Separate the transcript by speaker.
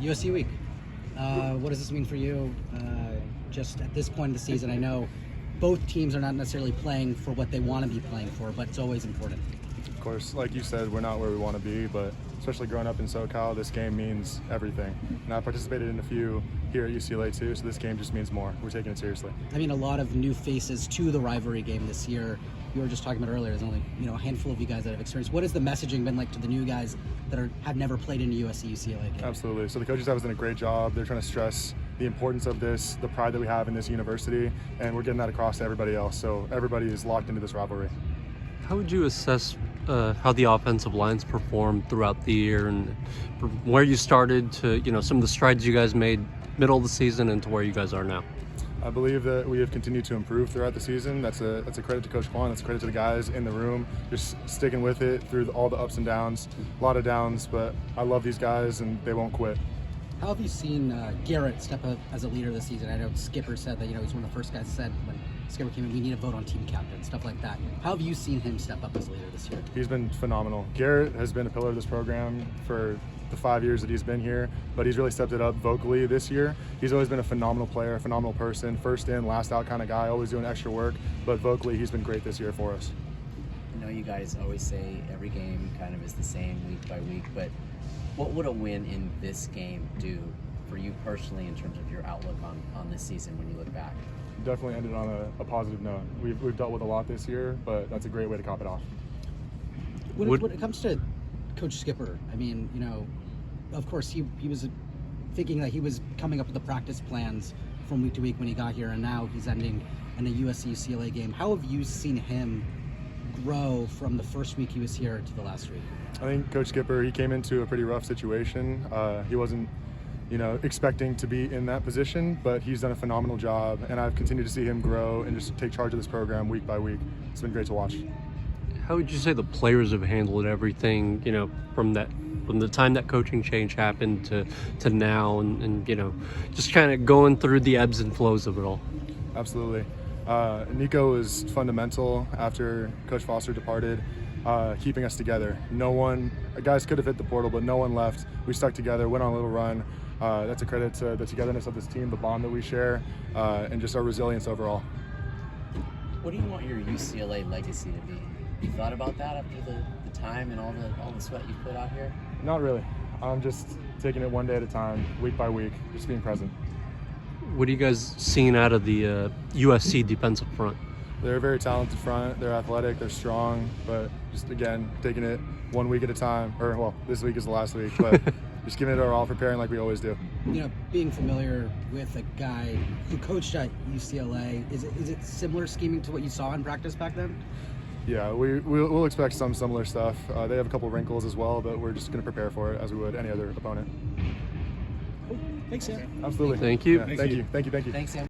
Speaker 1: USC week. What does this mean for you? Just at this point in the season, I know both teams are not necessarily playing for what they want to be playing for, but it's always important.
Speaker 2: Of course, like you said, we're not where we want to be, but especially growing up in SoCal, this game means everything. And I participated in a few here at UCLA too, so this game just means more. We're taking it seriously.
Speaker 1: I mean, a lot of new faces to the rivalry game this year. You were just talking about earlier, there's only a handful of you guys that have experience. What has the messaging been like to the new guys that have never played in a USC-UCLA game?
Speaker 2: Absolutely. So the coaches have done a great job. They're trying to stress the importance of this, the pride that we have in this university, and we're getting that across to everybody else. So everybody is locked into this rivalry.
Speaker 3: How would you assess how the offensive lines performed throughout the year, and from where you started to some of the strides you guys made middle of the season and to where you guys are now?
Speaker 2: I believe that we have continued to improve throughout the season. That's a credit to Coach Kwan. That's a credit to the guys in the room, just sticking with it through all the ups and downs. A lot of downs, but I love these guys and they won't quit.
Speaker 1: How have you seen Garrett step up as a leader this season? I know Skipper said that he's one of the first guys that said when Skipper came in, we need a vote on team captain, stuff like that. How have you seen him step up as a leader this year?
Speaker 2: He's been phenomenal. Garrett has been a pillar of this program for the 5 years that he's been here, but he's really stepped it up vocally this year. He's always been a phenomenal player, a phenomenal person, first in, last out kind of guy, always doing extra work, but vocally he's been great this year for us.
Speaker 4: I know you guys always say every game kind of is the same week by week, but what would a win in this game do for you personally in terms of your outlook on this season when you look back?
Speaker 2: Definitely ended on a positive note. We've dealt with a lot this year, but that's a great way to cap it off.
Speaker 1: When it comes to Coach Skipper, I mean, of course he was thinking that he was coming up with the practice plans from week to week when he got here, and now he's ending in a USC-UCLA game. How have you seen him grow from the first week he was here to the last week?
Speaker 2: I think Coach Skipper, he came into a pretty rough situation. He wasn't expecting to be in that position, but he's done a phenomenal job, and I've continued to see him grow and just take charge of this program week by week. It's been great to watch.
Speaker 3: How would you say the players have handled everything, from the time that coaching change happened to now, and just kind of going through the ebbs and flows of it all?
Speaker 2: Absolutely. Nico was fundamental after Coach Foster departed, keeping us together. Guys could have hit the portal, but no one left. We stuck together, went on a little run. That's a credit to the togetherness of this team, the bond that we share, and just our resilience overall.
Speaker 4: What do you want your UCLA legacy to be? You thought about that after the time and all the sweat you put out here?
Speaker 2: Not really. I'm just taking it one day at a time, week by week, just being present.
Speaker 3: What are you guys seeing out of the USC defensive front?
Speaker 2: They're a very talented front. They're athletic. They're strong. But just, again, taking it 1 week at a time. This week is the last week. But just giving it our all, preparing like we always do.
Speaker 1: Being familiar with a guy who coached at UCLA, is it similar scheming to what you saw in practice back then?
Speaker 2: Yeah, we'll expect some similar stuff. They have a couple wrinkles as well, but we're just going to prepare for it as we would any other opponent.
Speaker 1: Cool. Thanks, Sam.
Speaker 2: Absolutely.
Speaker 3: Thank you.
Speaker 2: Yeah, thank you.
Speaker 1: Thanks, Sam.